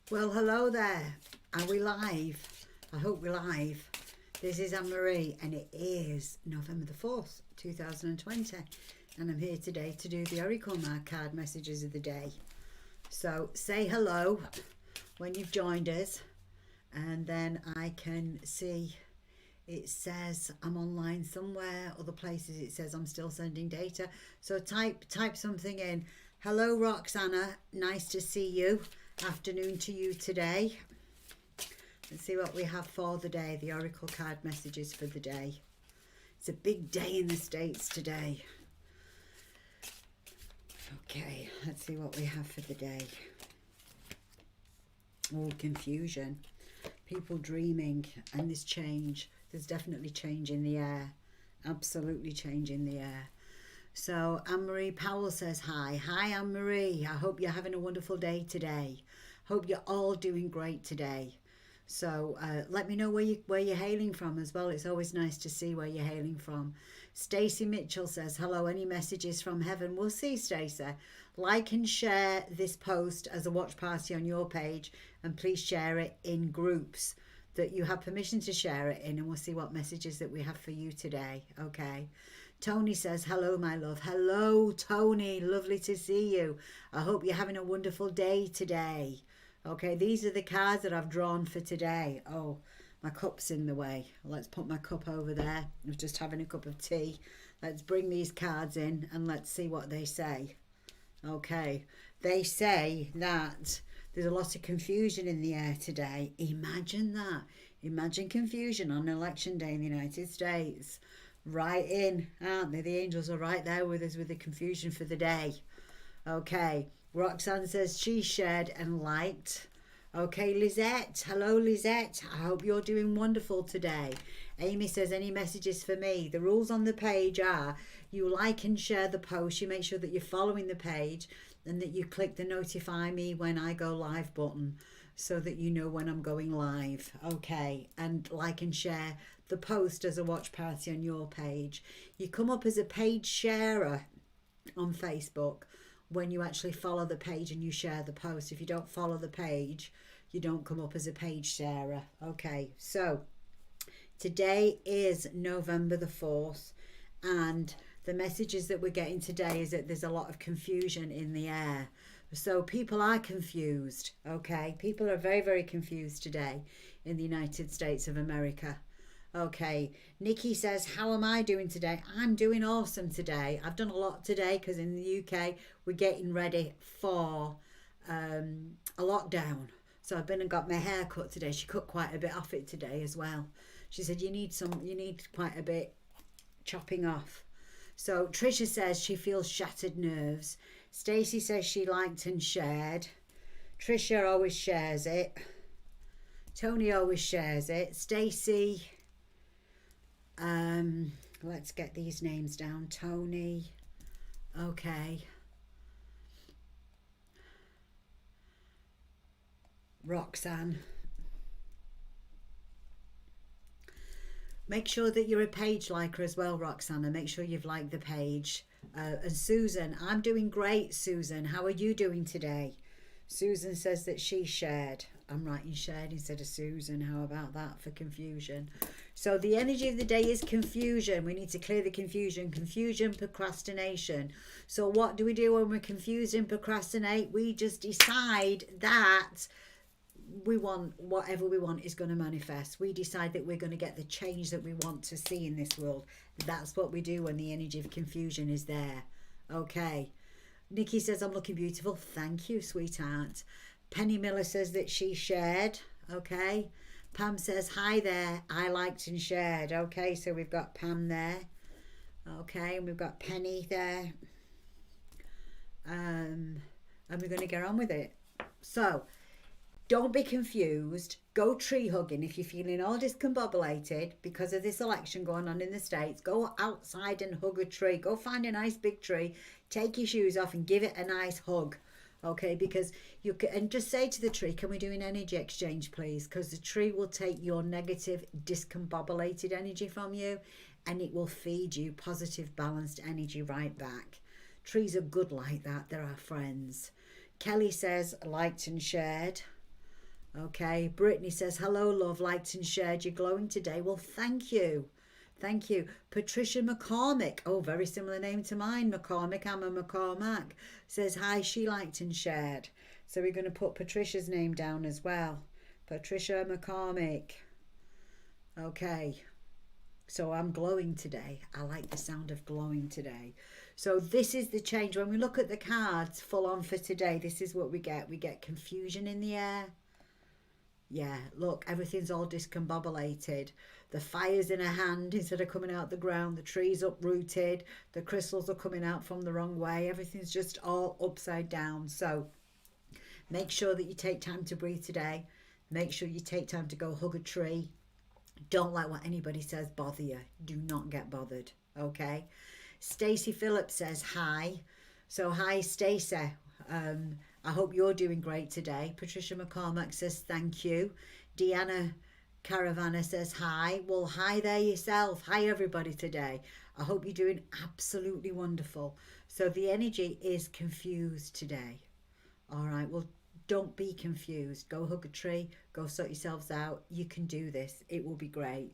Well, hello there. Are we live? I hope we're live. This is Annemarie, and it is November the 4th, 2020. And I'm here today to do the Oracle card messages of the day. So say hello when you've joined us, and then I can see it says I'm online somewhere. Other places it says I'm still sending data. So type something in. Hello, Roxana. Nice to see you. Afternoon to you today. Let's see what we have for the day. The Oracle card messages for the day. It's a big day in the States today. Okay, let's see what we have for the day. Oh, confusion. People dreaming, and this change. There's definitely change in the air. Absolutely change in the air. So Anne-Marie Powell says hi. Hi Anne-Marie. I hope you're having a wonderful day today. Hope you're all doing great today. So let me know where you're hailing from as well. It's always nice to see where you're hailing from. Stacey Mitchell says hello. Any messages from heaven? We'll see, Stacey. Like and share this post as a watch party on your page, and please share it in groups that you have permission to share it in, and we'll see what messages that we have for you today. Okay. Tony says hello, my love. Hello, Tony. Lovely to see you. I hope you're having a wonderful day today. Okay, these are the cards that I've drawn for today. Oh, my cup's in the way. Let's put my cup over there. I was just having a cup of tea. Let's bring these cards in and let's see what they say. Okay, they say that there's a lot of confusion in the air today. Imagine that. Imagine confusion on election day in the United States. Right in, aren't they? The angels are right there with us with the confusion for the day. Okay, Roxanne says she shared and liked. Okay, Lizette. Hello, Lizette. I hope you're doing wonderful today. Amy says, any messages for me? The rules on the page are you like and share the post. You make sure that you're following the page and that you click the notify me when I go live button so that you know when I'm going live. Okay, and like and share the post as a watch party on your page. You come up as a page sharer on Facebook when you actually follow the page and you share the post. If you don't follow the page, you don't come up as a page sharer. Okay, so today is November the 4th, and the messages that we're getting today is that there's a lot of confusion in the air. So people are confused, okay? People are very, very confused today in the United States of America. Okay, Nikki says, how am I doing today? I'm doing awesome today. I've done a lot today because in the UK we're getting ready for a lockdown. So I've been and got my hair cut today. She cut quite a bit off it today as well. She said you need quite a bit chopping off. So Trisha says she feels shattered nerves. Stacey says she liked and shared. Trisha always shares it. Tony always shares it. Stacey, let's get these names down. Tony, okay. Roxanne. Make sure that you're a page liker as well, Roxana. Make sure you've liked the page. And Susan, I'm doing great, Susan. How are you doing today? Susan says that she shared. I'm writing shared instead of Susan. How about that for confusion? So the energy of the day is confusion. We need to clear the confusion. Confusion, procrastination. So what do we do when we're confused and procrastinate? We just decide that we want whatever we want is going to manifest. We decide that we're going to get the change that we want to see in this world. That's what we do when the energy of confusion is there. Okay. Nikki says I'm looking beautiful. Thank you, sweetheart. Penny Miller says that she shared. Okay. Pam says hi there. I liked and shared. Okay, so we've got Pam there. Okay, and we've got Penny there. And we're going to get on with it. So don't be confused. Go tree hugging if you're feeling all discombobulated because of this election going on in the States. Go outside and hug a tree. Go find a nice big tree. Take your shoes off and give it a nice hug. Okay, because you can, and just say to the tree, can we do an energy exchange, please? Because the tree will take your negative, discombobulated energy from you and it will feed you positive, balanced energy right back. Trees are good like that. They're our friends. Kelly says, liked and shared. Okay, Brittany says, hello, love, liked and shared. You're glowing today. Well, thank you. Thank you. Patricia McCormick, oh, very similar name to mine, McCormick. I'm a McCormack. Says, hi, she liked and shared. So we're going to put Patricia's name down as well. Patricia McCormick. Okay. So I'm glowing today. I like the sound of glowing today. So this is the change. When we look at the cards full on for today, this is what we get. We get confusion in the air. Yeah, look, everything's all discombobulated. The fire's in her hand instead of coming out the ground. The tree's uprooted. The crystals are coming out from the wrong way. Everything's just all upside down. So make sure that you take time to breathe today. Make sure you take time to go hug a tree. Don't let what anybody says bother you. Do not get bothered, okay? Stacey Phillips says hi. So hi, Stacey. I hope you're doing great today. Patricia McCormack says thank you. Deanna Caravana says hi. Well, hi there yourself. Hi, everybody today. I hope you're doing absolutely wonderful. So the energy is confused today. All right, well, don't be confused. Go hug a tree. Go sort yourselves out. You can do this. It will be great.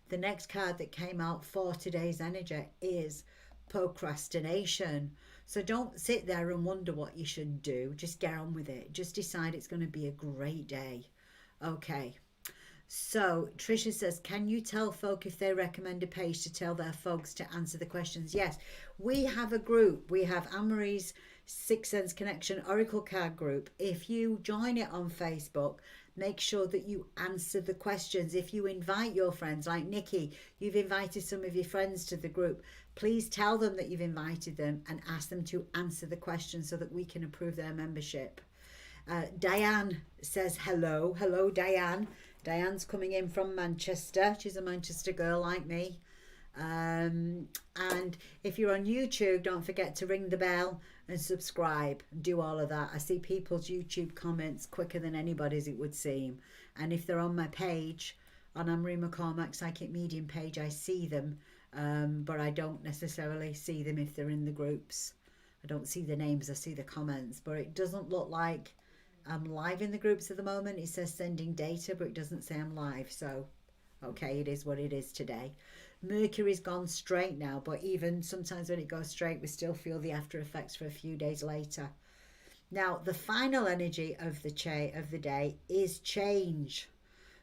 The next card that came out for today's energy is procrastination. So don't sit there and wonder what you should do. Just get on with it. Just decide it's going to be a great day. Okay. So Tricia says, can you tell folk if they recommend a page to tell their folks to answer the questions? Yes, we have a group. We have Annemarie's Sixth Sense Connection Oracle card group. If you join it on Facebook, make sure that you answer the questions. If you invite your friends, like Nikki, you've invited some of your friends to the group, please tell them that you've invited them and ask them to answer the questions so that we can approve their membership. Diane says hello. Hello, Diane. Diane's coming in from Manchester. She's a Manchester girl like me. And if you're on YouTube, don't forget to ring the bell and subscribe. Do all of that. I see people's YouTube comments quicker than anybody's, it would seem. And if they're on my page, on Annemarie McCormack Psychic Medium page, I see them. But I don't necessarily see them if they're in the groups. I don't see the names, I see the comments. But it doesn't look like I'm live in the groups at the moment. It says sending data, but it doesn't say I'm live. So, okay, it is what it is today. Mercury's gone straight now, but even sometimes when it goes straight, we still feel the after effects for a few days later. Now, the final energy of the day is change.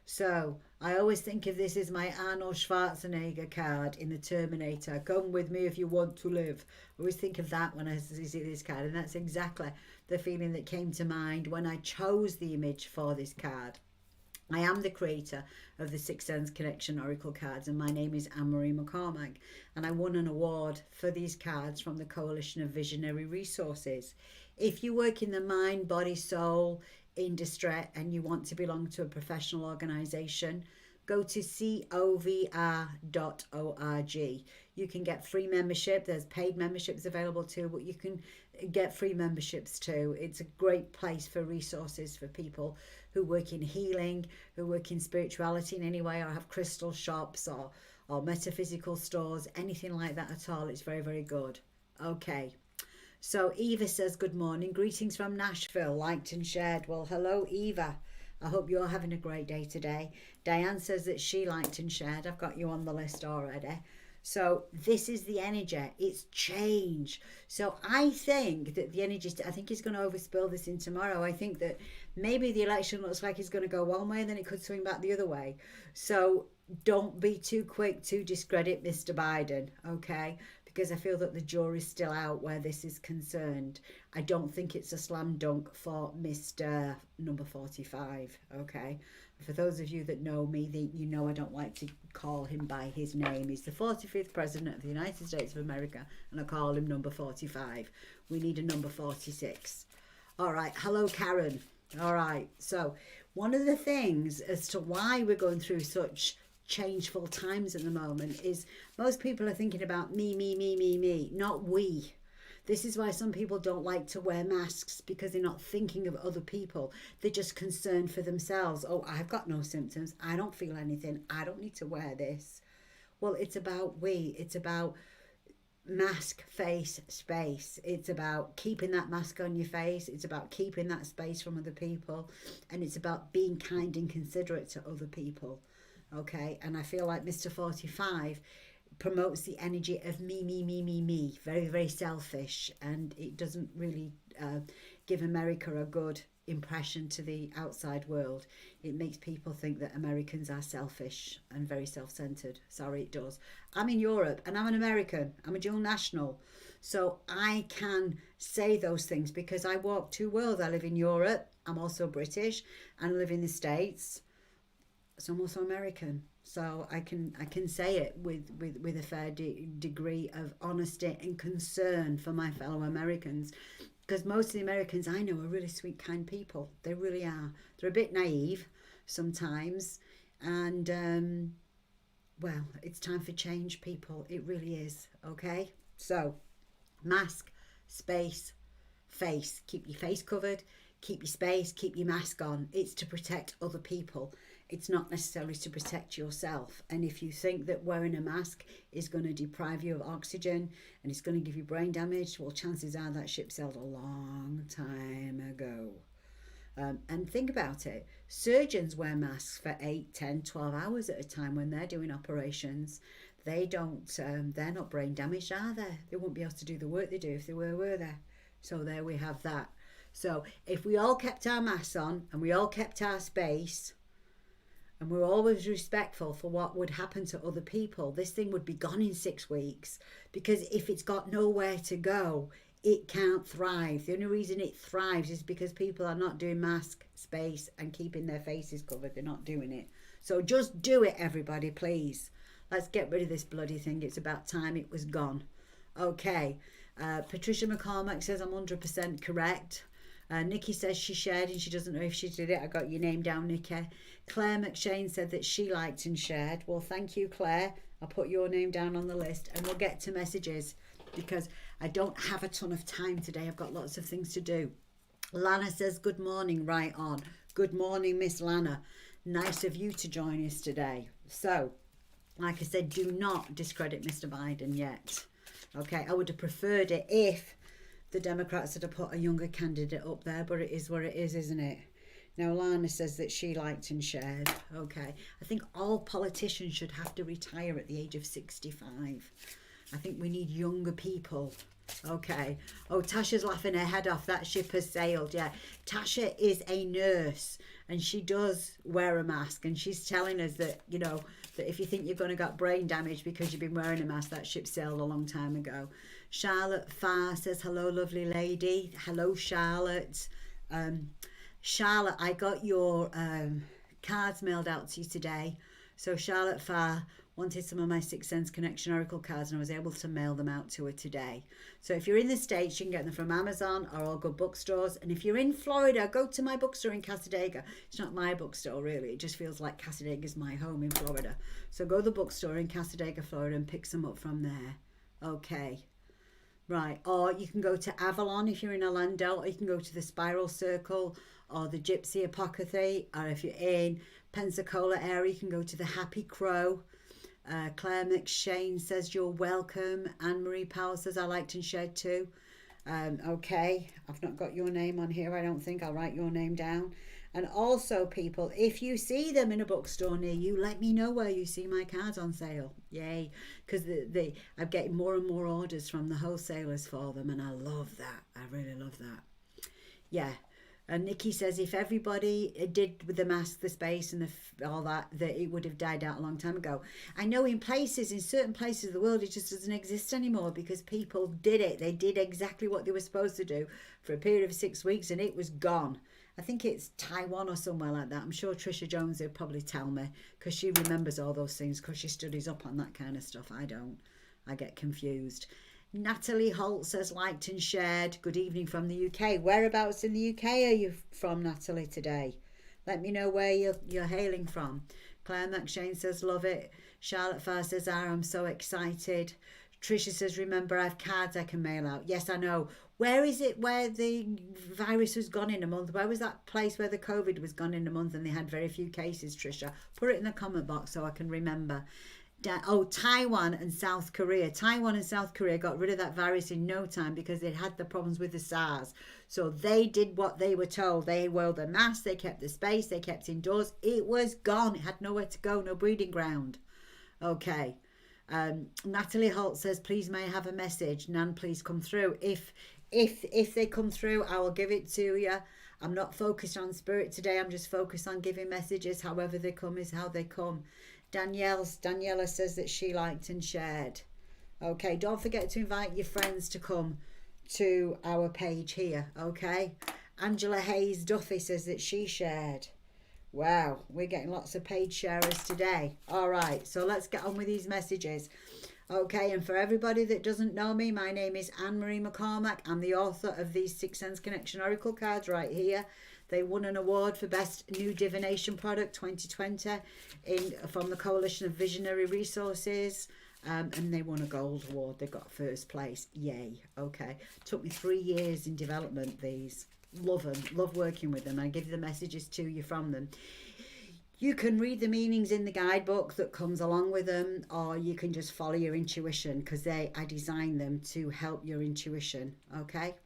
So I always think of this as my Arnold Schwarzenegger card in the Terminator. Come with me if you want to live. I always think of that when I see this card, and that's exactly the feeling that came to mind when I chose the image for this card. I am the creator of the Sixth Sense Connection Oracle cards, and my name is Annemarie McCormack, and I won an award for these cards from the Coalition of Visionary Resources. If you work in the mind, body, soul industry and you want to belong to a professional organisation, go to covr.org. You can get free membership. There's paid memberships available too, but you can get free memberships too. It's a great place for resources for people who work in healing, who work in spirituality in any way, or have crystal shops or metaphysical stores, anything like that at all. It's very, very good. Okay. So Eva says, good morning. Greetings from Nashville, liked and shared. Well, hello, Eva. I hope you're having a great day today. Diane says that she liked and shared. I've got you on the list already. So this is the energy. It's change. So I think that the energy, I think he's going to overspill this in tomorrow. I think that maybe the election looks like it's going to go one way and then it could swing back the other way. So don't be too quick to discredit Mr. Biden, okay? Because I feel that the jury's still out where this is concerned. I don't think it's a slam dunk for Mr. number 45, okay? For those of you that know me, you know I don't like to call him by his name. He's the 45th President of the United States of America, and I call him number 45. We need a number 46. All right, hello, Karen. All right, so one of the things as to why we're going through such changeful times at the moment is most people are thinking about me, not we. This is why some people don't like to wear masks, because they're not thinking of other people. They're just concerned for themselves. Oh, I've got no symptoms. I don't feel anything. I don't need to wear this. Well, it's about we. It's about mask, face, space. It's about keeping that mask on your face. It's about keeping that space from other people. And it's about being kind and considerate to other people. Okay. And I feel like Mr. 45 promotes the energy of me, me, me, me, me. Very, very selfish. And it doesn't really give America a good impression to the outside world. It makes people think that Americans are selfish and very self-centered. Sorry, it does. I'm in Europe and I'm an American. I'm a dual national. So I can say those things because I walk two worlds. I live in Europe. I'm also British and I live in the States. So I'm also American. So I can say it with a fair degree of honesty and concern for my fellow Americans. Because most of the Americans I know are really sweet, kind people. They really are. They're a bit naive sometimes. And, well, it's time for change, people. It really is. Okay? So, mask, space, face. Keep your face covered. Keep your space. Keep your mask on. It's to protect other people. It's not necessarily to protect yourself. And if you think that wearing a mask is going to deprive you of oxygen and it's going to give you brain damage, well, chances are that ship sailed a long time ago. And think about it. Surgeons wear masks for 8, 10, 12 hours at a time when they're doing operations. They're not brain damaged, are they? They wouldn't be able to do the work they do if they were they? So there we have that. So if we all kept our masks on and we all kept our space, and we're always respectful for what would happen to other people, this thing would be gone in 6 weeks. Because if it's got nowhere to go, it can't thrive. The only reason it thrives is because people are not doing mask, space, and keeping their faces covered. They're not doing it. So just do it, everybody, please. Let's get rid of this bloody thing. It's about time it was gone. Okay. Patricia McCormack says I'm 100% correct. Nikki says she shared and she doesn't know if she did it. I got your name down, Nikki. Claire McShane said that she liked and shared. Well, thank you, Claire. I'll put your name down on the list and we'll get to messages because I don't have a ton of time today. I've got lots of things to do. Lana says good morning, right on. Good morning, Miss Lana. Nice of you to join us today. So, like I said, do not discredit Mr. Biden yet. Okay, I would have preferred it if the Democrats had put a younger candidate up there, but it is what it is, isn't it? Now, Lana says that she liked and shared. Okay. I think all politicians should have to retire at the age of 65. I think we need younger people. Okay. Oh, Tasha's laughing her head off. That ship has sailed. Yeah. Tasha is a nurse and she does wear a mask. And she's telling us that, you know, that if you think you're going to get brain damage because you've been wearing a mask, that ship sailed a long time ago. Charlotte Farr says, hello, lovely lady. Hello, Charlotte. Charlotte, I got your cards mailed out to you today. So Charlotte Farr wanted some of my Sixth Sense Connection Oracle cards and I was able to mail them out to her today. So if you're in the States, you can get them from Amazon or all good bookstores. And if you're in Florida, go to my bookstore in Cassadaga. It's not my bookstore, really. It just feels like Cassadaga is my home in Florida. So go to the bookstore in Cassadaga, Florida and pick some up from there. Okay. Right. Or you can go to Avalon if you're in Orlando, or you can go to the Spiral Circle or the Gypsy Apothecary, or if you're in Pensacola area, you can go to the Happy Crow. Claire McShane says you're welcome. Anne-Marie Powell says I liked and shared too. Okay, I've not got your name on here. I don't think I'll write your name down. And also, people, if you see them in a bookstore near you, let me know where you see my cards on sale. Yay, because I'm getting more and more orders from the wholesalers for them, and I love that. I really love that. Yeah. And Nikki says if everybody did with the mask, the space and all that it would have died out a long time ago. I know in certain places of the world, it just doesn't exist anymore because people did it. They did exactly what they were supposed to do for a period of 6 weeks and it was gone. I think it's Taiwan or somewhere like that. I'm sure Trisha Jones would probably tell me because she remembers all those things because she studies up on that kind of stuff. I don't. I get confused. Natalie Holt says liked and shared. Good evening from the UK. Whereabouts in the UK are you from, Natalie, today? Let me know where you're hailing from. Claire McShane says love it. Charlotte Farr says I'm so excited. Tricia says remember I have cards I can mail out. Yes, I know. Where is it where the virus was gone in a month? Where was that place where the COVID was gone in a month and they had very few cases, Tricia? Put it in the comment box so I can remember. Taiwan and South Korea. Taiwan and South Korea got rid of that virus in no time because they had the problems with the SARS. So they did what they were told. They wore the mask, they kept the space, they kept indoors. It was gone. It had nowhere to go, no breeding ground. Okay. Natalie Holt says, please may I have a message? Nan, please come through. If they come through, I will give it to you. I'm not focused on spirit today. I'm just focused on giving messages. However they come is how they come. Daniela says that she liked and shared. Okay, don't forget to invite your friends to come to our page here. Okay, Angela Hayes Duffy says that she shared. Wow, we're getting lots of page sharers today. All right, so let's get on with these messages. Okay, and for everybody that doesn't know me, my name is Annemarie McCormack. I'm the author of these Sixth Sense Connection Oracle cards right here. They won an award for Best New Divination Product 2020 from the Coalition of Visionary Resources. And they won a gold award. They got first place. Yay. Okay. Took me 3 years in development, these. Love them. Love working with them. I give the messages to you from them. You can read the meanings in the guidebook that comes along with them, or you can just follow your intuition, because I designed them to help your intuition. Okay?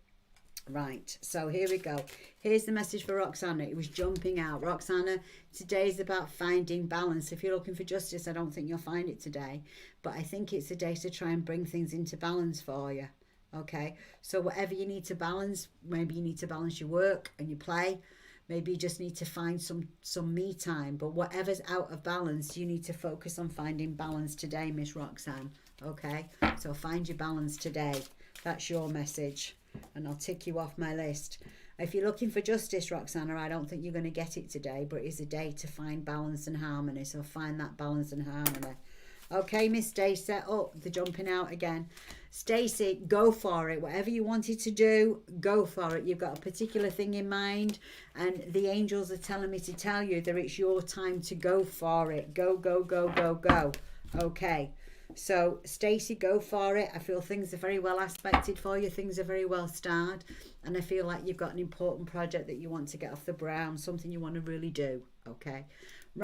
Right, so here we go. Here's the message for Roxana. It was jumping out. Roxana, today is about finding balance. If you're looking for justice, I don't think you'll find it today. But I think it's a day to try and bring things into balance for you. Okay, so whatever you need to balance, maybe you need to balance your work and your play. Maybe you just need to find some me time. But whatever's out of balance, you need to focus on finding balance today, Miss Roxanne. Okay, so find your balance today. That's your message. And I'll tick you off my list. If you're looking for justice, Roxana, I don't think you're going to get it today, but it's a day to find balance and harmony. So find that balance and harmony. Okay, Miss Stacey. Oh, they're jumping out again. Stacey, go for it. Whatever you wanted to do, go for it. You've got a particular thing in mind, and the angels are telling me to tell you that it's your time to go for it. Go, go, go, go, go. Okay. So, Stacey, go for it. I feel things are very well aspected for you. Things are very well starred. And I feel like you've got an important project that you want to get off the ground. Something you want to really do. Okay.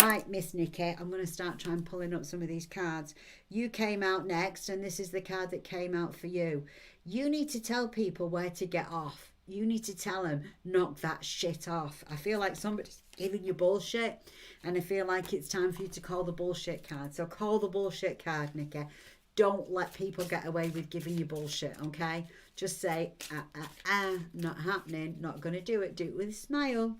Right, Miss Nikki. I'm going to start trying pulling up some of these cards. You came out next, and this is the card that came out for you. You need to tell people where to get off. You need to tell them, knock that shit off. I feel like somebody's giving you bullshit, and I feel like it's time for you to call the bullshit card. So call the bullshit card, Nikki. Don't let people get away with giving you bullshit, okay? Just say, not happening, not going to do it. Do it with a smile.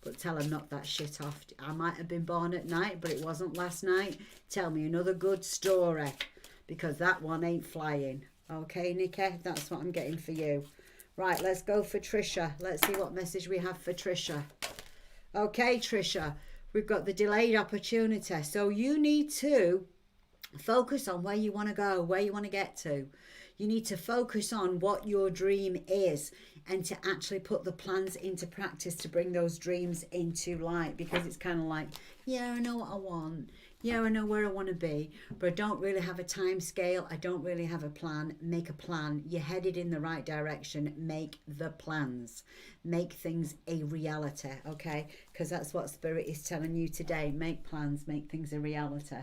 But tell them, knock that shit off. I might have been born at night, but it wasn't last night. Tell me another good story, because that one ain't flying. Okay, Nikki? That's what I'm getting for you. Right, let's go for Trisha. Let's see what message we have for Trisha. Okay, Trisha, we've got the delayed opportunity. So you need to focus on where you want to go, where you want to get to. You need to focus on what your dream is, and to actually put the plans into practice to bring those dreams into light, because it's kind of like, yeah, I know what I want. Yeah, I know where I want to be, but I don't really have a time scale. I don't really have a plan. Make a plan. You're headed in the right direction. Make the plans. Make things a reality, okay? Because that's what Spirit is telling you today. Make plans. Make things a reality.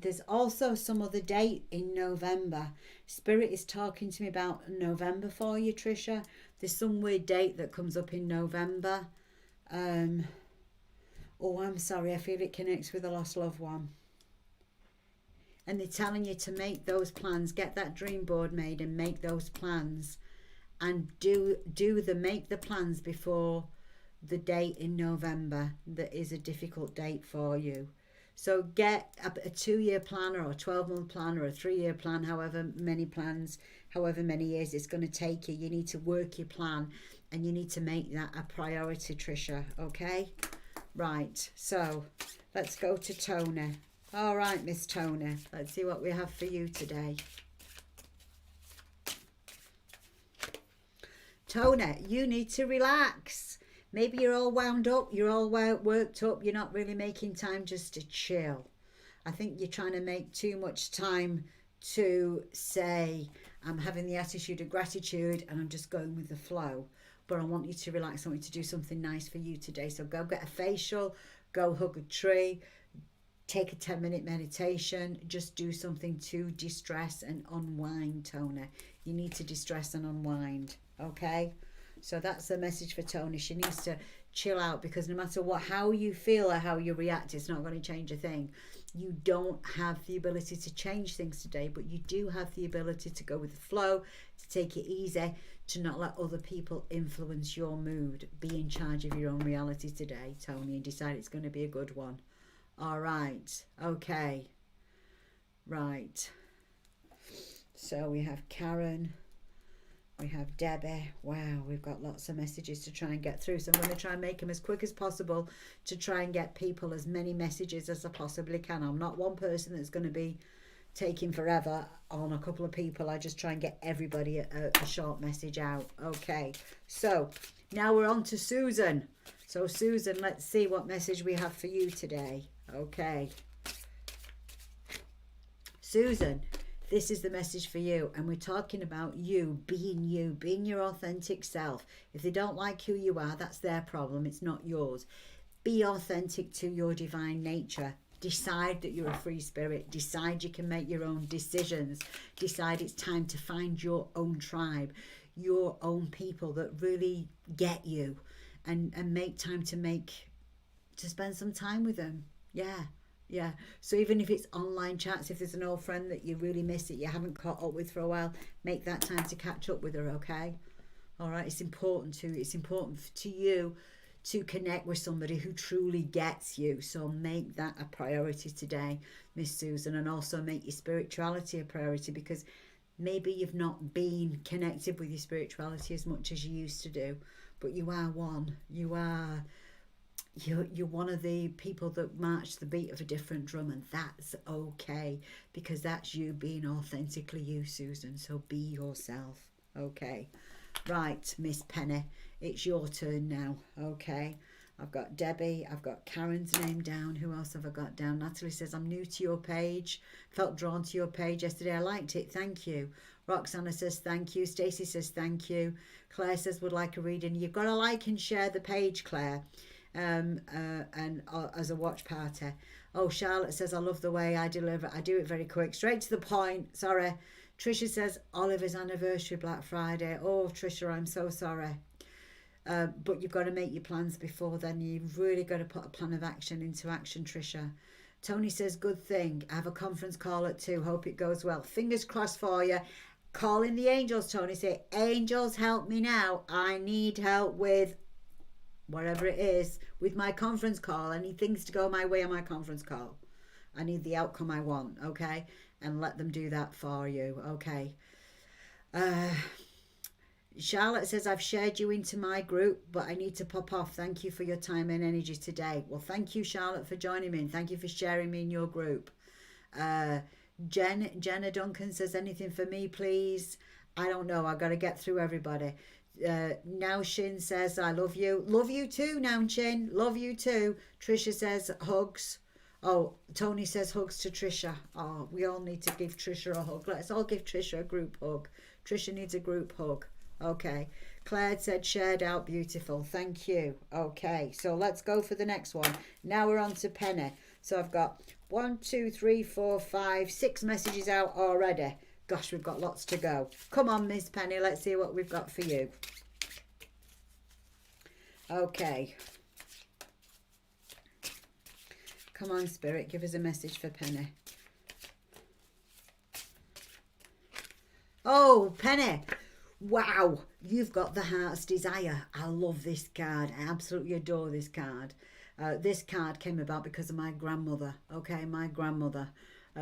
There's also some other date in November. Spirit is talking to me about November for you, Trisha. There's some weird date that comes up in November. Oh, I'm sorry. I feel it connects with a lost loved one. And they're telling you to make those plans. Get that dream board made and make those plans. And make the plans before the date in November that is a difficult date for you. So get a 2-year plan, or a 12-month plan, or a 3-year plan, however many years it's going to take you. You need to work your plan, and you need to make that a priority, Trisha, okay? Right, so let's go to Tony. All right, Miss Tony, let's see what we have for you today. Tony, you need to relax. Maybe you're all wound up, you're all worked up, you're not really making time just to chill. I think you're trying to make too much time to say, I'm having the attitude of gratitude and I'm just going with the flow. But I want you to relax. I want you to do something nice for you today. So go get a facial, go hug a tree, take a 10-minute meditation. Just do something to distress and unwind, Tony. You need to distress and unwind, okay? So that's the message for Tony. She needs to chill out, because no matter how you feel or how you react, it's not going to change a thing. You don't have the ability to change things today, but you do have the ability to go with the flow, to take it easy, to not let other people influence your mood. Be in charge of your own reality today, Tony, and decide it's going to be a good one. All right. Okay. Right. So we have Karen. We have Debbie. Wow, we've got lots of messages to try and get through. So I'm going to try and make them as quick as possible to try and get people as many messages as I possibly can. I'm not one person that's going to be taking forever on a couple of people. I just try and get everybody a short message out. Okay, so now we're on to Susan. So Susan, let's see what message we have for you today. Okay. Susan, this is the message for you, and we're talking about you, being your authentic self. If they don't like who you are, that's their problem, it's not yours. Be authentic to your divine nature. Decide that you're a free spirit. Decide you can make your own decisions. Decide it's time to find your own tribe, your own people that really get you, and make time to spend some time with them. Yeah. So even if it's online chats, if there's an old friend that you really miss that you haven't caught up with for a while, make that time to catch up with her, okay? All right, it's important to you to connect with somebody who truly gets you. So make that a priority today, Miss Susan, and also make your spirituality a priority, because maybe you've not been connected with your spirituality as much as you used to do, but you are one. You're one of the people that march the beat of a different drum, and that's okay, because that's you being authentically you, Susan. So be yourself, okay? Right, Miss Penny, it's your turn now, okay? I've got Debbie, I've got Karen's name down. Who else have I got down? Natalie says, I'm new to your page. Felt drawn to your page yesterday. I liked it. Thank you. Roxana says, thank you. Stacey says, thank you. Claire says, would like a reading. You've got to like and share the page, Claire. And as a watch party. Oh, Charlotte says, I love the way I deliver. I do it very quick, straight to the point. Sorry. Trisha says, Oliver's anniversary, Black Friday. Oh, Trisha, I'm so sorry. But you've got to make your plans before then. You've really got to put a plan of action into action, Trisha. Tony says, good thing. I have a conference call at 2. Hope it goes well. Fingers crossed for you. Calling the angels, Tony. Say, angels, help me now. I need help with whatever it is, with my conference call. I need things to go my way on my conference call. I need the outcome I want, okay? And let them do that for you, okay? Charlotte says, I've shared you into my group, but I need to pop off. Thank you for your time and energy today. Well, thank you, Charlotte, for joining me, and thank you for sharing me in your group. Jenna Duncan says, anything for me, please? I don't know. I've got to get through everybody. Now Shin says, I love you. Love you too, Now Shin. Love you too. Trisha says, hugs. Oh, Tony says hugs to Trisha. Oh, we all need to give Trisha a hug. Let's all give Trisha a group hug. Trisha needs a group hug. Okay. Claire said, shared out, beautiful. Thank you. Okay, so let's go for the next one. Now we're on to Penny. So I've got 1, 2, 3, 4, 5, 6 messages out already. Gosh, we've got lots to go. Come on, Miss Penny. Let's see what we've got for you. Okay. Come on, Spirit. Give us a message for Penny. Oh, Penny. Wow. You've got the Heart's Desire. I love this card. I absolutely adore this card. This card came about because of my grandmother. Okay, my grandmother.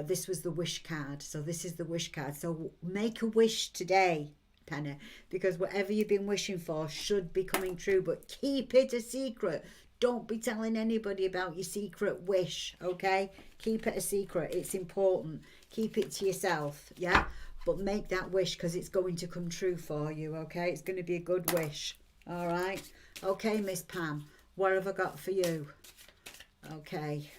This was the wish card. So this is the wish card. So make a wish today, Penny, because whatever you've been wishing for should be coming true, but keep it a secret. Don't be telling anybody about your secret wish, okay? Keep it a secret. It's important. Keep it to yourself, yeah? But make that wish, because it's going to come true for you, okay? It's going to be a good wish, all right? Okay, Miss Pam, what have I got for you? Okay.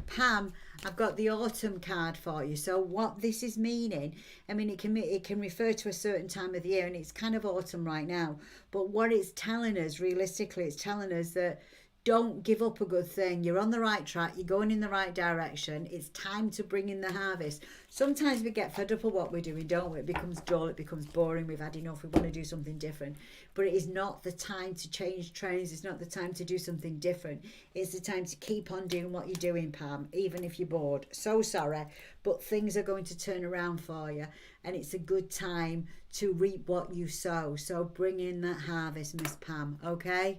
Pam, I've got the autumn card for you. So what this is meaning, I mean, it can refer to a certain time of the year, and it's kind of autumn right now. But what it's telling us, realistically, it's telling us that don't give up a good thing. You're on the right track. You're going in the right direction. It's time to bring in the harvest. Sometimes we get fed up of what we're doing, don't we? It becomes dull. It becomes boring. We've had enough. We want to do something different. But it is not the time to change trends. It's not the time to do something different. It's the time to keep on doing what you're doing, Pam, even if you're bored. So sorry, but things are going to turn around for you. And it's a good time to reap what you sow. So bring in that harvest, Miss Pam, okay?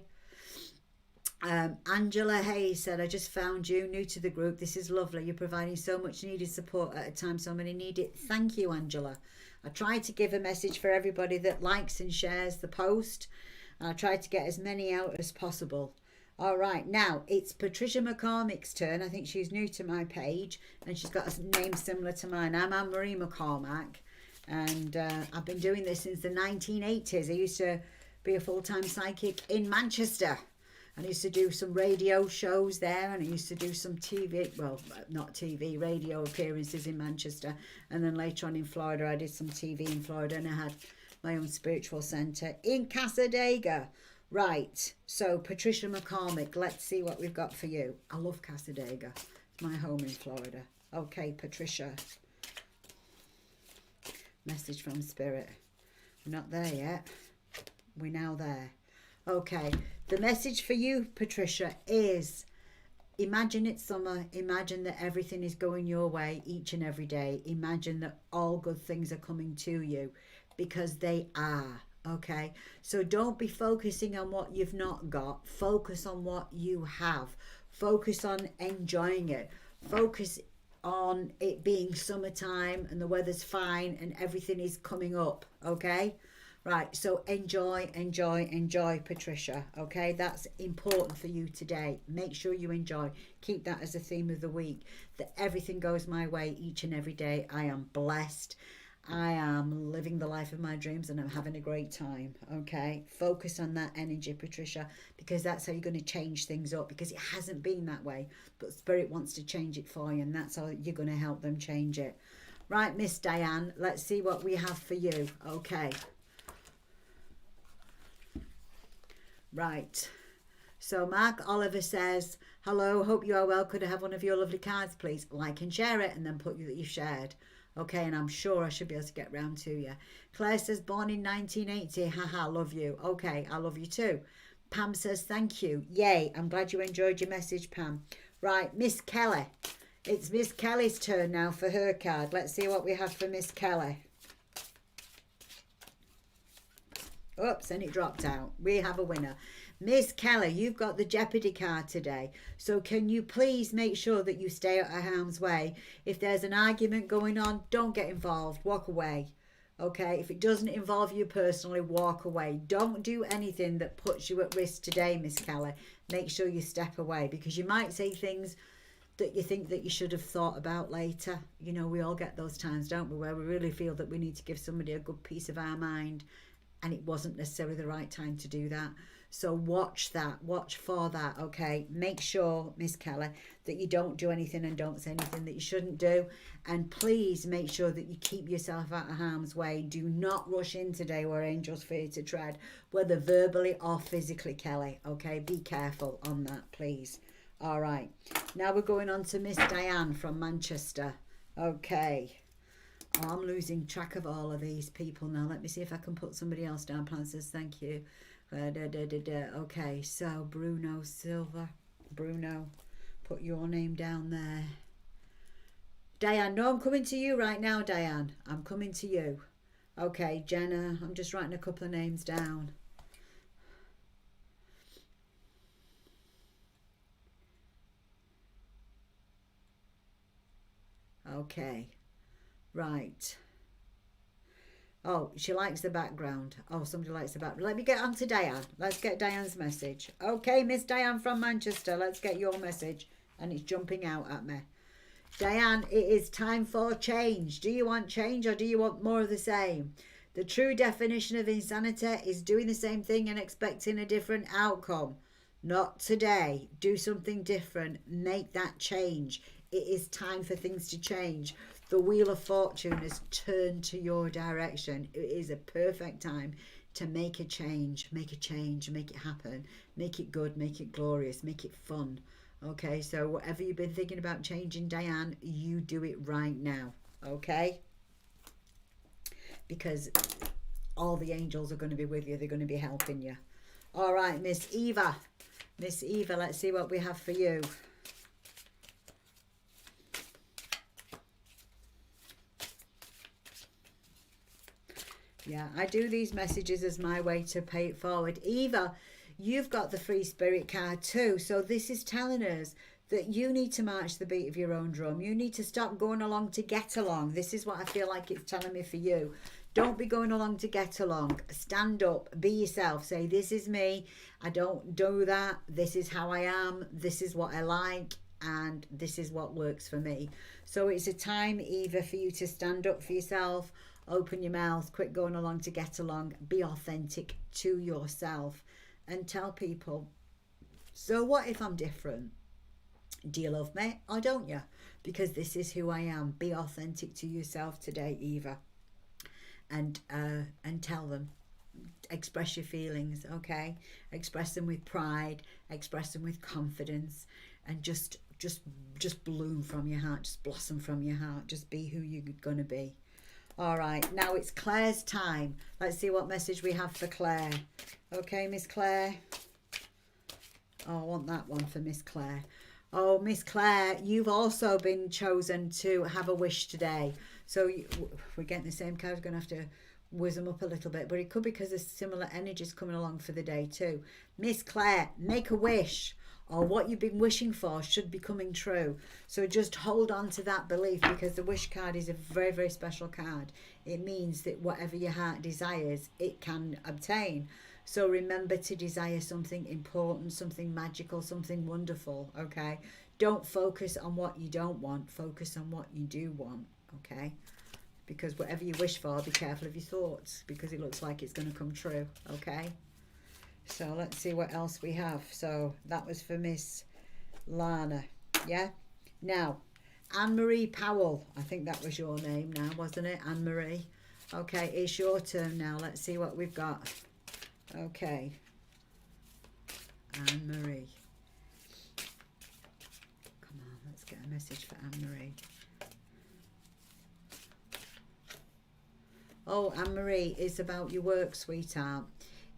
Angela Hayes said, I just found you, new to the group. This is lovely. You're providing so much needed support at a time so many need it. Thank you, Angela. I try to give a message for everybody that likes and shares the post. I try to get as many out as possible. All right, now it's Patricia McCormick's turn. I think she's new to my page and she's got a name similar to mine. I'm Annemarie McCormack, and I've been doing this since the 1980s. I used to be a full-time psychic in Manchester. I used to do some radio shows there, and I used to do some TV, well, not TV, radio appearances in Manchester. And then later on in Florida, I did some TV in Florida, and I had my own spiritual centre in Casadega. Right, so Patricia McCormick, let's see what we've got for you. I love Casadega. It's my home in Florida. Okay, Patricia. Message from Spirit. We're not there yet. We're now there. Okay, the message for you, Patricia, is imagine it's summer. Imagine that everything is going your way each and every day. Imagine that all good things are coming to you, because they are. Okay, so don't be focusing on what you've not got. Focus on what you have. Focus on enjoying it. Focus on it being summertime and the weather's fine and everything is coming up. Okay. Right, so enjoy, Patricia, okay? That's important for you today. Make sure you enjoy. Keep that as a theme of the week, that everything goes my way each and every day. I am blessed. I am living the life of my dreams and I'm having a great time, okay? Focus on that energy, Patricia, because that's how you're going to change things up, because it hasn't been that way, but Spirit wants to change it for you, and that's how you're going to help them change it. Right, Miss Diane, let's see what we have for you, okay? Right, so Mark Oliver says, hello, hope you are well. Could I have one of your lovely cards, please? Like and share it, and then put you that you shared. Okay, and I'm sure I should be able to get round to you. Claire says, born in 1980. Haha, love you. Okay, I love you too. Pam says, thank you. Yay, I'm glad you enjoyed your message, Pam. Right, Miss Kelly. It's Miss Kelly's turn now for her card. Let's see what we have for Miss Kelly. Oops, and it dropped out. We have a winner. Miss Kelly, you've got the Jeopardy card today. So can you please make sure that you stay out of harm's way? If there's an argument going on, don't get involved. Walk away. Okay? If it doesn't involve you personally, walk away. Don't do anything that puts you at risk today, Miss Kelly. Make sure you step away, because you might say things that you think that you should have thought about later. You know, we all get those times, don't we, where we really feel that we need to give somebody a good piece of our mind, and it wasn't necessarily the right time to do that. So watch that, watch for that, okay? Make sure, Miss Kelly, that you don't do anything and don't say anything that you shouldn't do. And please make sure that you keep yourself out of harm's way. Do not rush in today where angels fear to tread, whether verbally or physically, Kelly, okay? Be careful on that, please. All right, now we're going on to Miss Diane from Manchester. Okay. Oh, I'm losing track of all of these people now. Let me see if I can put somebody else down. Plan says, thank you. Okay, so Bruno Silva. Bruno, put your name down there. Diane, no, I'm coming to you right now, Diane. I'm coming to you. Okay, Jenna, I'm just writing a couple of names down. Okay. Right. Oh, she likes the background. Oh, somebody likes the background. Let me get on to Diane. Let's get Diane's message. Okay, Miss Diane from Manchester, let's get your message. And it's jumping out at me. Diane, it is time for change. Do you want change or do you want more of the same? The true definition of insanity is doing the same thing and expecting a different outcome. Not today. Do something different. Make that change. It is time for things to change. The wheel of fortune has turned to your direction. It is a perfect time to make a change, make it happen, make it good, make it glorious, make it fun. Okay, so whatever you've been thinking about changing, Diane, you do it right now. Okay, because all the angels are going to be with you. They're going to be helping you. All right, Miss Eva, let's see what we have for you. Yeah, I do these messages as my way to pay it forward. Eva, you've got the free spirit card too. So this is telling us that you need to march the beat of your own drum. You need to stop going along to get along. This is what I feel like it's telling me for you. Don't be going along to get along. Stand up, be yourself. Say, this is me. I don't do that. This is how I am. This is what I like. And this is what works for me. So it's a time, Eva, for you to stand up for yourself. Open your mouth, quit going along to get along, be authentic to yourself and tell people, so what if I'm different? Do you love me or don't you? Because this is who I am. Be authentic to yourself today, Eva. And tell them. Express your feelings, okay? Express them with pride, express them with confidence, and just bloom from your heart, just blossom from your heart, just be who you're going to be. All right, now it's Claire's time. Let's see what message we have for Claire. Okay, Miss Claire. Oh, I want that one for Miss Claire. Oh, Miss Claire, you've also been chosen to have a wish today. So we're getting the same card. We're going to have to whiz them up a little bit, but it could be because there's similar energies coming along for the day too. Miss Claire, make a wish, or what you've been wishing for should be coming true. So just hold on to that belief, because the wish card is a very, very special card. It means that whatever your heart desires, it can obtain. So remember to desire something important, something magical, something wonderful, okay? Don't focus on what you don't want. Focus on what you do want, okay? Because whatever you wish for, be careful of your thoughts, because it looks like it's going to come true, okay? So let's see what else we have. So that was for Miss Lana, yeah? Now, Annemarie Powell, I think that was your name now, wasn't it, Annemarie? Okay, it's your turn now. Let's see what we've got. Okay. Annemarie. Come on, let's get a message for Annemarie. Oh, Annemarie, it's about your work, sweetheart.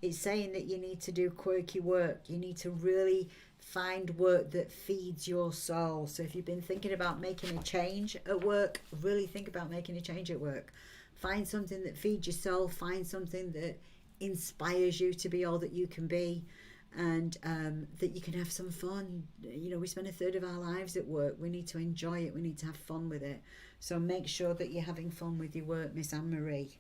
It's saying that you need to do quirky work. You need to really find work that feeds your soul. So if you've been thinking about making a change at work, really think about making a change at work. Find something that feeds your soul. Find something that inspires you to be all that you can be, and that you can have some fun. You know, we spend a third of our lives at work. We need to enjoy it. We need to have fun with it. So make sure that you're having fun with your work, Miss Annemarie.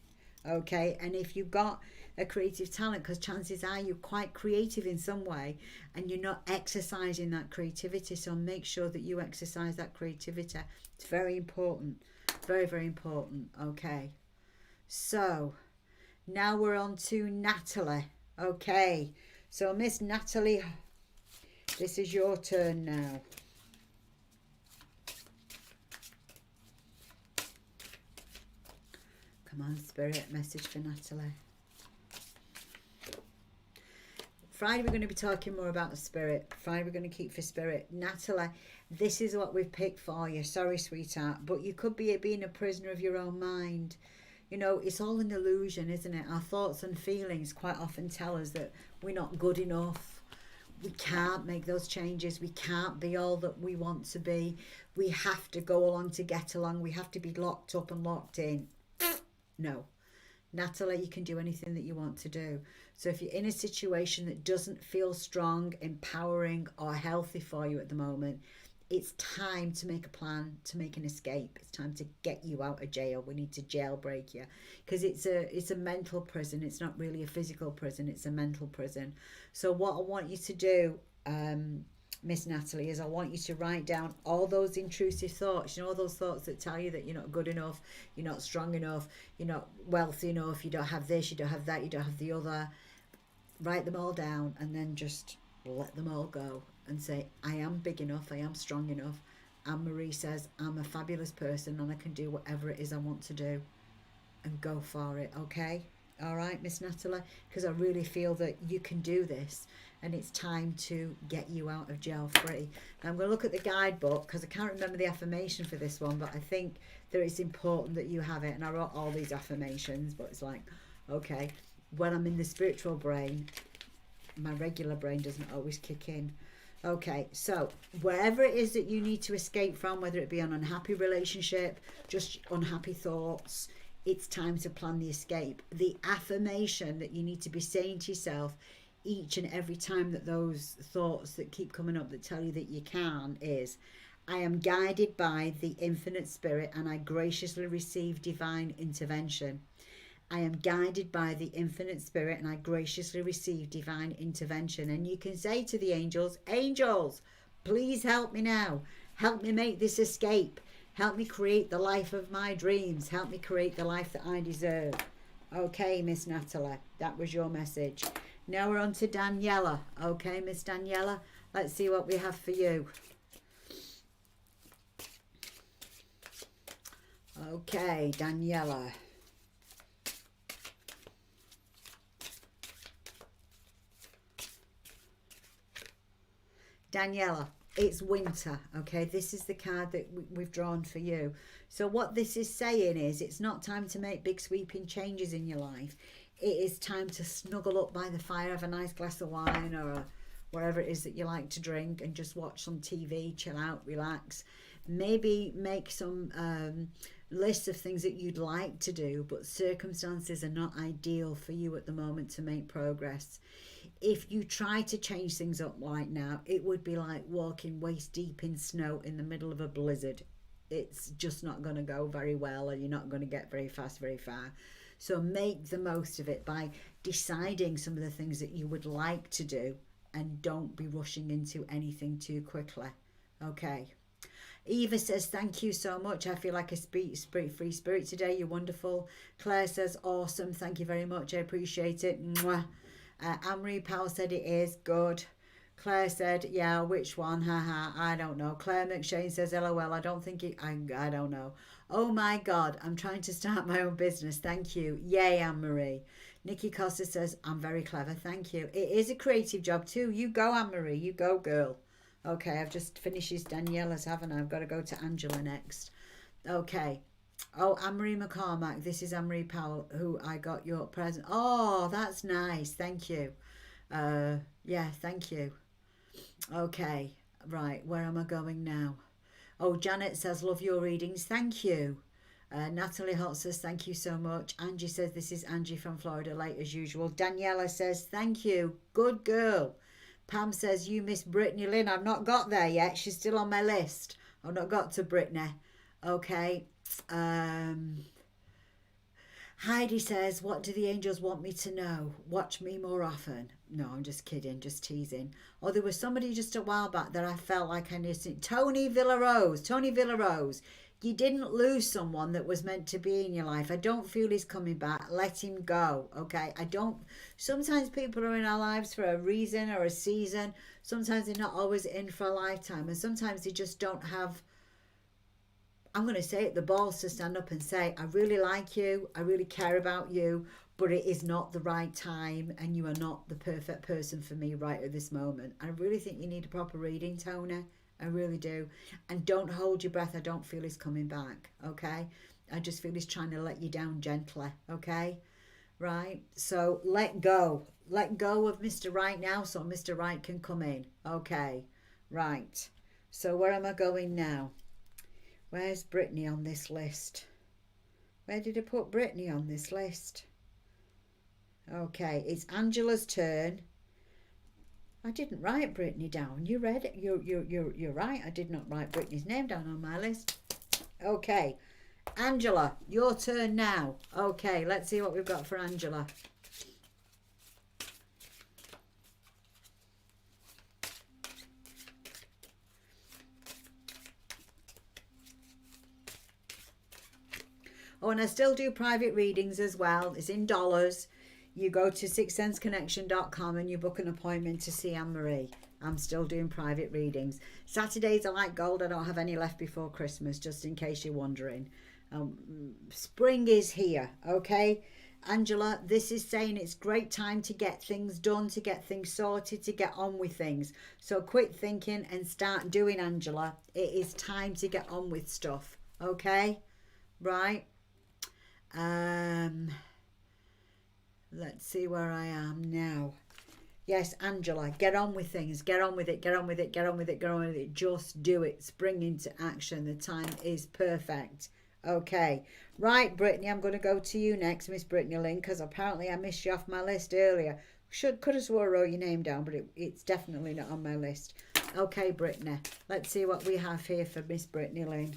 Okay, and if you've got a creative talent, because chances are you're quite creative in some way and you're not exercising that creativity, so make sure that you exercise that creativity. It's very important, very, very important. Okay, so now we're on to Natalie. Okay, so Miss Natalie, this is your turn now. Come on, Spirit, message for Natalie. Friday, we're going to be talking more about the Spirit. Friday, we're going to keep for Spirit. Natalie, this is what we've picked for you. Sorry, sweetheart, but you could be being a prisoner of your own mind. You know, it's all an illusion, isn't it? Our thoughts and feelings quite often tell us that we're not good enough. We can't make those changes. We can't be all that we want to be. We have to go along to get along. We have to be locked up and locked in. No. Natalie, you can do anything that you want to do. So if you're in a situation that doesn't feel strong, empowering, or healthy for you at the moment, it's time to make a plan, to make an escape. It's time to get you out of jail. We need to jailbreak you, because it's a mental prison. It's not really a physical prison. It's a mental prison. So what I want you to do, Miss Natalie, is I want you to write down all those intrusive thoughts. You know, all those thoughts that tell you that you're not good enough, you're not strong enough, you're not wealthy enough, you don't have this, you don't have that, you don't have the other. Write them all down and then just let them all go and say, I am big enough, I am strong enough, Anne-Marie says, I'm a fabulous person and I can do whatever it is I want to do, and go for it, okay? All right, Miss Natalie, because I really feel that you can do this and it's time to get you out of jail free. Now, I'm going to look at the guidebook because I can't remember the affirmation for this one, but I think that it's important that you have it. And I wrote all these affirmations, but it's like, okay, when I'm in the spiritual brain, my regular brain doesn't always kick in. Okay, so wherever it is that you need to escape from, whether it be an unhappy relationship, just unhappy thoughts, it's time to plan the escape. The affirmation that you need to be saying to yourself each and every time that those thoughts that keep coming up that tell you that you can is, I am guided by the infinite spirit and I graciously receive divine intervention. I am guided by the infinite spirit and I graciously receive divine intervention. And you can say to the angels, angels, please help me now. Help me make this escape. Help me create the life of my dreams. Help me create the life that I deserve. Okay, Miss Natalie, that was your message. Now we're on to Daniela. Okay, Miss Daniela, let's see what we have for you. Okay, Daniela. Daniela, it's winter, okay? This is the card that we've drawn for you. So what this is saying is it's not time to make big sweeping changes in your life. It is time to snuggle up by the fire, have a nice glass of wine or whatever it is that you like to drink and just watch some TV, chill out, relax. Maybe make some lists of things that you'd like to do, but circumstances are not ideal for you at the moment to make progress. If you try to change things up right now, it would be like walking waist deep in snow in the middle of a blizzard. It's just not going to go very well and you're not going to get very fast, very far. So make the most of it by deciding some of the things that you would like to do and don't be rushing into anything too quickly. Okay. Eva says, thank you so much. I feel like a free spirit today. You're wonderful. Claire says, awesome. Thank you very much. I appreciate it. Mwah. Annemarie Powell said it is good. Claire said, yeah, which one? Haha, I don't know. Claire McShane says, LOL, I don't think it, I don't know. Oh my God, I'm trying to start my own business. Thank you. Yay, Anne-Marie. Nikki Costa says, I'm very clever. Thank you. It is a creative job too. You go, Anne-Marie. You go, girl. Okay, I've just finished Daniela's, haven't I? I've got to go to Angela next. Okay. Oh, Anne-Marie McCormack. This is Anne-Marie Powell, who I got your present. Oh, that's nice. Thank you. Yeah, thank you. Okay, right. Where am I going now? Oh, Janet says, love your readings. Thank you. Natalie Holt says, thank you so much. Angie says, this is Angie from Florida, late as usual. Daniela says, thank you. Good girl. Pam says, you miss Brittany Lynn. I've not got there yet. She's still on my list. I've not got to Brittany. Okay. Heidi says, what do the angels want me to know? Watch me more often. No, I'm just kidding, just teasing. Oh, there was somebody just a while back that I felt like I knew. Tony Villarose, you didn't lose someone that was meant to be in your life. I don't feel he's coming back. Let him go, okay? Sometimes people are in our lives for a reason or a season. Sometimes they're not always in for a lifetime. And sometimes they just don't have, I'm going to say it, the balls to stand up and say, I really like you, I really care about you, but it is not the right time and you are not the perfect person for me right at this moment. I really think you need a proper reading, Tony. I really do. And don't hold your breath. I don't feel he's coming back, okay? I just feel he's trying to let you down gently, okay? Right? So let go. Let go of Mr. Right now so Mr. Right can come in, okay? Right. So where am I going now? Where's Brittany on this list? Where did I put Brittany on this list? Okay, it's Angela's turn. I didn't write Brittany down. You read it. You're right. I did not write Brittany's name down on my list. Okay, Angela, your turn now. Okay, let's see what we've got for Angela. Oh, and I still do private readings as well. It's in dollars. You go to sixthsenseconnection.com and you book an appointment to see Anne-Marie. I'm still doing private readings. Saturdays are like gold. I don't have any left before Christmas, just in case you're wondering. Spring is here, okay? Angela, this is saying it's great time to get things done, to get things sorted, to get on with things. So quit thinking and start doing, Angela. It is time to get on with stuff, okay? Right. Let's see where I am now. Yes, Angela, get on with things. Get on with it. Get on with it. Get on with it. Get on with it. Just do it. Spring into action. The time is perfect. Okay. Right, Brittany, I'm going to go to you next, Miss Brittany Lynn, because apparently I missed you off my list earlier. Could have swore I wrote your name down, but it's definitely not on my list. Okay, Brittany. Let's see what we have here for Miss Brittany Lynn.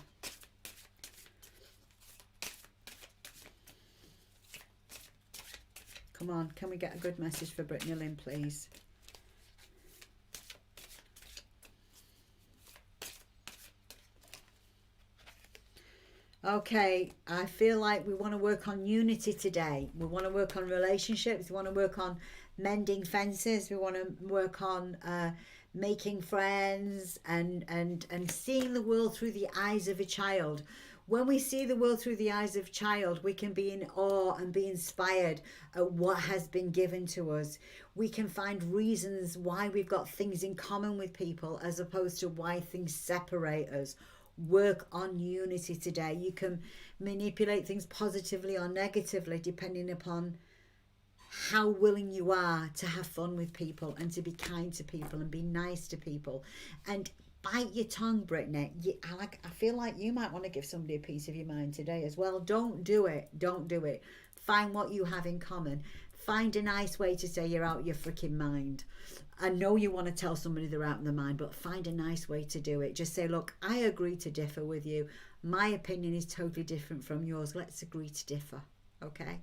Come on, can we get a good message for Brittany Lynn, please? Okay, I feel like we want to work on unity today. We want to work on relationships. We want to work on mending fences. We want to work on making friends and seeing the world through the eyes of a child. When we see the world through the eyes of a child, we can be in awe and be inspired at what has been given to us. We can find reasons why we've got things in common with people as opposed to why things separate us. Work on unity today. You can manipulate things positively or negatively depending upon how willing you are to have fun with people and to be kind to people and be nice to people. And bite your tongue, Brittany. I feel like you might want to give somebody a piece of your mind today as well. Don't do it. Don't do it. Find what you have in common. Find a nice way to say you're out your freaking mind. I know you want to tell somebody they're out of their mind, but find a nice way to do it. Just say, look, I agree to differ with you. My opinion is totally different from yours. Let's agree to differ, okay?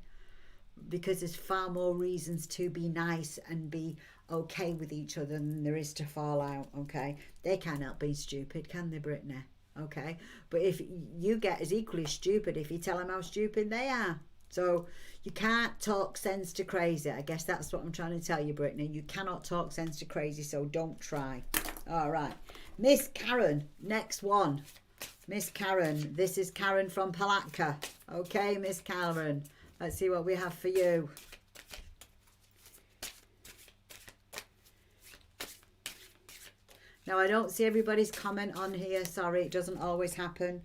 Because there's far more reasons to be nice and be okay with each other than there is to fall out, okay? They can't help being stupid, can they, Brittany? Okay? But if you get as equally stupid if you tell them how stupid they are. So you can't talk sense to crazy. I guess that's what I'm trying to tell you, Brittany. You cannot talk sense to crazy, so don't try. All right. Miss Karen, next one. Miss Karen. This is Karen from Palatka. Okay, Miss Karen. Let's see what we have for you. Now, I don't see everybody's comment on here. Sorry, it doesn't always happen.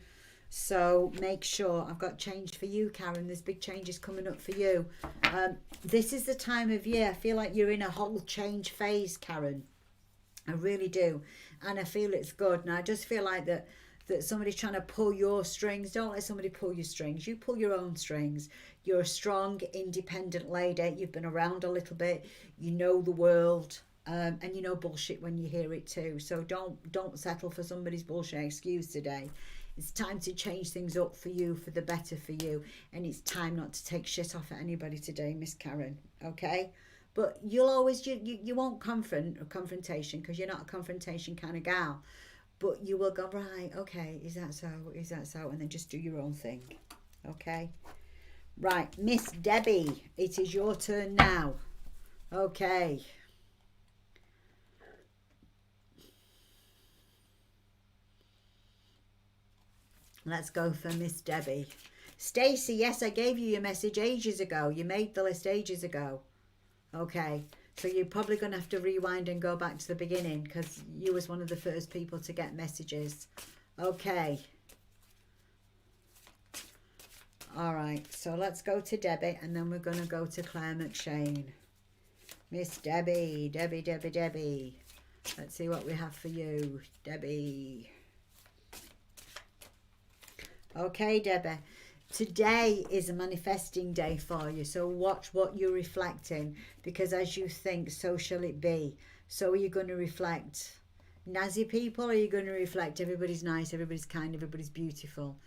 So make sure. I've got change for you, Karen. There's big changes coming up for you. This is the time of year. I feel like you're in a whole change phase, Karen. I really do. And I feel it's good. And I just feel like that somebody's trying to pull your strings. Don't let somebody pull your strings. You pull your own strings. You're a strong, independent lady. You've been around a little bit. You know the world. And you know bullshit when you hear it too. So don't settle for somebody's bullshit excuse today. It's time to change things up for you, for the better for you. And it's time not to take shit off at anybody today, Miss Karen. Okay? But you'll always, you won't confrontation because you're not a confrontation kind of gal. But you will go, right, okay, is that so? Is that so? And then just do your own thing. Okay? Right, Miss Debbie, it is your turn now. Okay. Let's go for Miss Debbie. Stacey, yes, I gave you your message ages ago. You made the list ages ago. Okay, so you're probably going to have to rewind and go back to the beginning because you was one of the first people to get messages. Okay. All right, so let's go to Debbie and then we're going to go to Claire McShane. Miss Debbie, Debbie. Let's see what we have for you, Debbie. Okay, Debbie. Today is a manifesting day for you. So watch what you're reflecting because as you think, so shall it be. So are you going to reflect nazi people or are you going to reflect everybody's nice, everybody's kind, everybody's beautiful?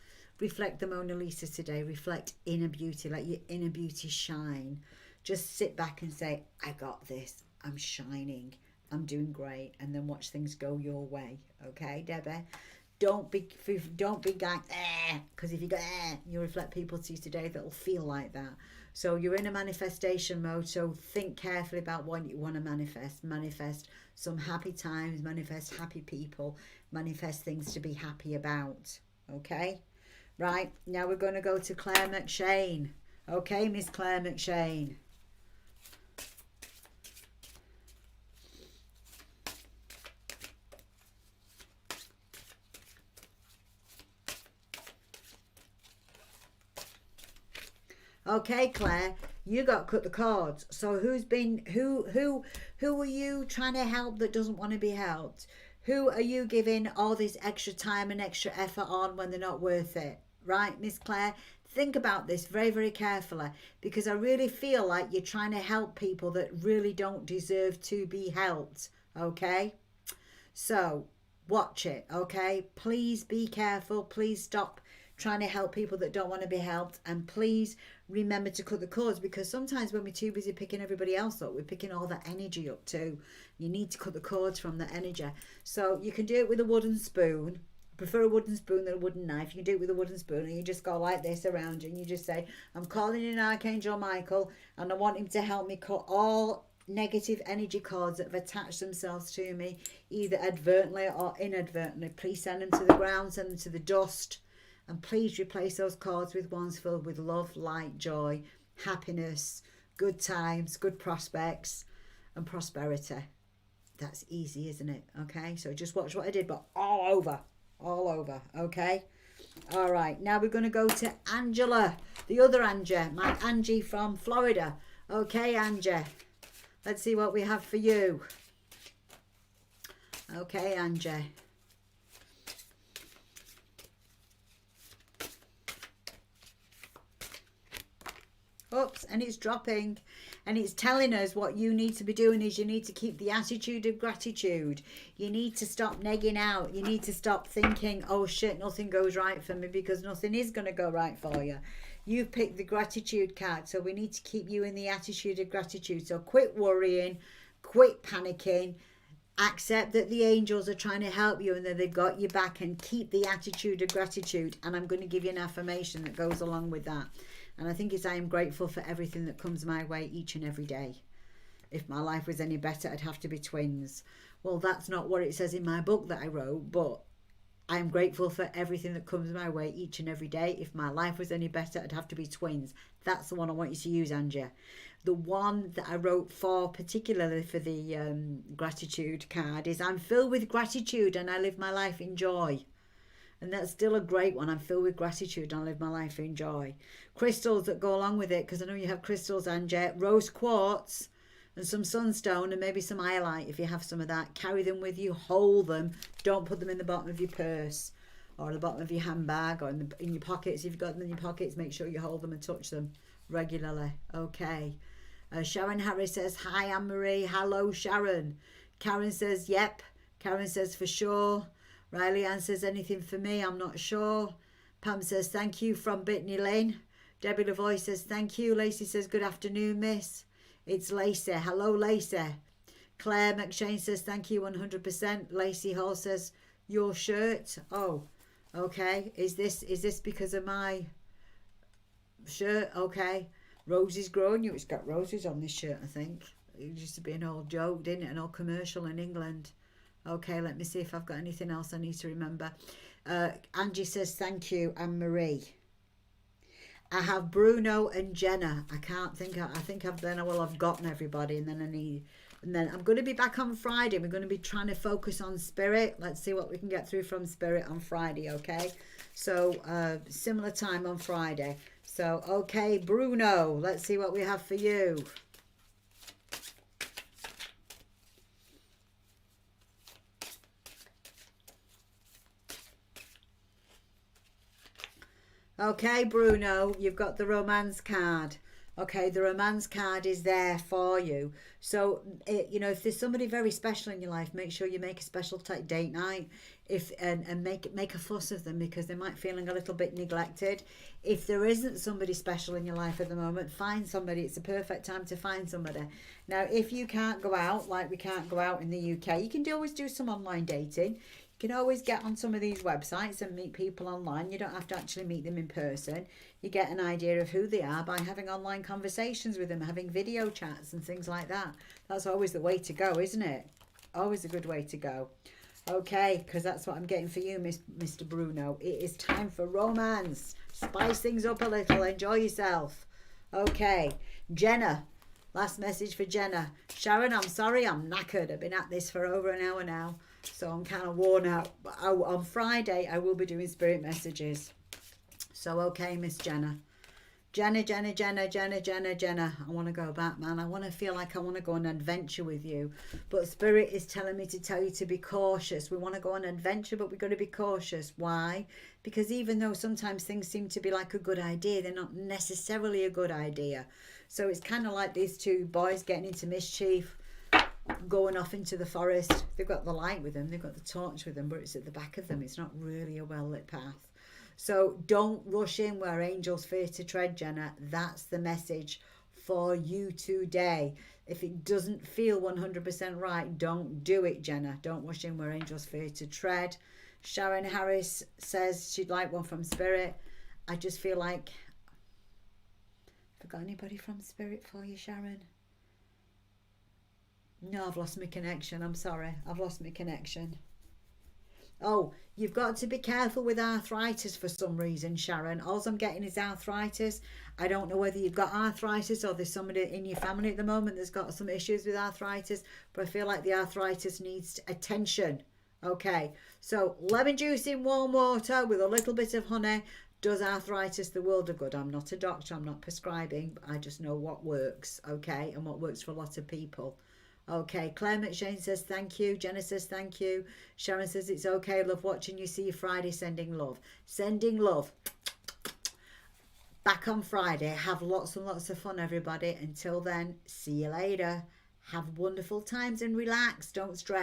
Reflect the Mona Lisa today. Reflect inner beauty. Let your inner beauty shine. Just sit back and say, I got this. I'm shining. I'm doing great. And then watch things go your way. Okay, Debbie? don't be going because if you go you reflect people to you today that'll feel like that. So you're in a manifestation mode, so think carefully about what you want to manifest some happy times, manifest happy people, manifest things to be happy about. Okay, right, now we're going to go to Claire McShane. Okay, Miss Claire McShane. Okay, Claire, you got cut the cords. So who are you trying to help that doesn't want to be helped? Who are you giving all this extra time and extra effort on when they're not worth it? Right, Miss Claire? Think about this very, very carefully, because I really feel like you're trying to help people that really don't deserve to be helped. Okay? So watch it. Okay? Please be careful. Please stop trying to help people that don't want to be helped, and please remember to cut the cords, because sometimes when we're too busy picking everybody else up, we're picking all that energy up too. You need to cut the cords from the energy. So you can do it with a wooden spoon. I prefer a wooden spoon than a wooden knife. You can do it with a wooden spoon, and you just go like this around you, and you just say, I'm calling in Archangel Michael, and I want him to help me cut all negative energy cords that have attached themselves to me, either advertently or inadvertently. Please send them to the ground, send them to the dust. And please replace those cords with ones filled with love, light, joy, happiness, good times, good prospects, and prosperity. That's easy, isn't it? Okay, so just watch what I did, but all over, okay? All right, now we're going to go to Angela, the other Angie, my Angie from Florida. Okay, Angie, let's see what we have for you. Okay, Angie. Oops, and it's dropping, and it's telling us what you need to be doing is you need to keep the attitude of gratitude. You need to stop negging out. You need to stop thinking, oh shit, nothing goes right for me, because nothing is going to go right for you. You've picked the gratitude card, so we need to keep you in the attitude of gratitude. So quit worrying, quit panicking, accept that the angels are trying to help you and that they've got you back, and keep the attitude of gratitude. And I'm going to give you an affirmation that goes along with that. And I think it's, I am grateful for everything that comes my way each and every day. If my life was any better, I'd have to be twins. Well, that's not what it says in my book that I wrote, but I am grateful for everything that comes my way each and every day. If my life was any better, I'd have to be twins. That's the one I want you to use, Angie. The one that I wrote for, particularly for the gratitude card, is I'm filled with gratitude and I live my life in joy. And that's still a great one. I'm filled with gratitude and I live my life in joy. Crystals that go along with it, because I know you have crystals, Angie. Rose quartz and some sunstone and maybe some iolite if you have some of that. Carry them with you, hold them. Don't put them in the bottom of your purse or the bottom of your handbag or in your pockets. If you've got them in your pockets, make sure you hold them and touch them regularly. Okay. Sharon Harris says, hi, Annemarie. Hello, Sharon. Karen says, yep. Karen says, for sure. Riley Ann says, anything for me? I'm not sure. Pam says, thank you from Brittany Lynn. Debbie Lavoie says, thank you. Lacey says, good afternoon, miss. It's Lacey. Hello, Lacey. Claire McShane says, thank you 100%. Lacey Hall says, your shirt. Oh, okay. Is this because of my shirt? Okay. Roses growing you. It's got roses on this shirt, I think. It used to be an old joke, didn't it? An old commercial in England. Okay, let me see if I've got anything else I need to remember. Angie says, thank you, Anne-Marie. I have Bruno and Jenna. I think I will have gotten everybody, and then I'm going to be back on Friday. We're going to be trying to focus on spirit. Let's see what we can get through from spirit on Friday, okay? So similar time on Friday. So, okay, Bruno, let's see what we have for you. Okay, Bruno, you've got the romance card. Okay, the romance card is there for you. So, if there's somebody very special in your life, make sure you make a special date night and make a fuss of them, because they might feeling a little bit neglected. If there isn't somebody special in your life at the moment, find somebody. It's a perfect time to find somebody. Now, if you can't go out, like we can't go out in the UK, you can always do some online dating. You can always get on some of these websites and meet people online. You don't have to actually meet them in person. You get an idea of who they are by having online conversations with them, having video chats and things like that. That's always the way to go, isn't it? Always a good way to go. Okay, because that's what I'm getting for you, Mr. Bruno. It is time for romance. Spice things up a little. Enjoy yourself. Okay, Jenna. Last message for Jenna. Sharon, I'm sorry, I'm knackered. I've been at this for over an hour now, so I'm kind of worn out. But on Friday, I will be doing spirit messages. So, okay, Miss Jenna. Jenna. I want to go back, man. I want to feel like I want to go on an adventure with you. But Spirit is telling me to tell you to be cautious. We want to go on an adventure, but we've got to be cautious. Why? Because even though sometimes things seem to be like a good idea, they're not necessarily a good idea. So it's kind of like these two boys getting into mischief, going off into the forest. They've got the light with them. They've got the torch with them, but it's at the back of them. It's not really a well-lit path. So don't rush in where angels fear to tread, Jenna. That's the message for you today. If it doesn't feel 100% right, don't do it, Jenna. Don't rush in where angels fear to tread. Sharon Harris says she'd like one from Spirit. I just feel like... Have I got anybody from Spirit for you, Sharon? No, I've lost my connection. I'm sorry. I've lost my connection. Oh, you've got to be careful with arthritis for some reason, Sharon. All I'm getting is arthritis. I don't know whether you've got arthritis or there's somebody in your family at the moment that's got some issues with arthritis, but I feel like the arthritis needs attention. Okay, so lemon juice in warm water with a little bit of honey does arthritis the world of good. I'm not a doctor, I'm not prescribing, but I just know what works, okay, and what works for a lot of people. Okay, Claire McShane says thank you. Jenna says thank you. Sharon says it's okay. Love watching you. See you Friday. Sending love. Sending love. Back on Friday. Have lots and lots of fun, everybody. Until then, see you later. Have wonderful times and relax. Don't stress.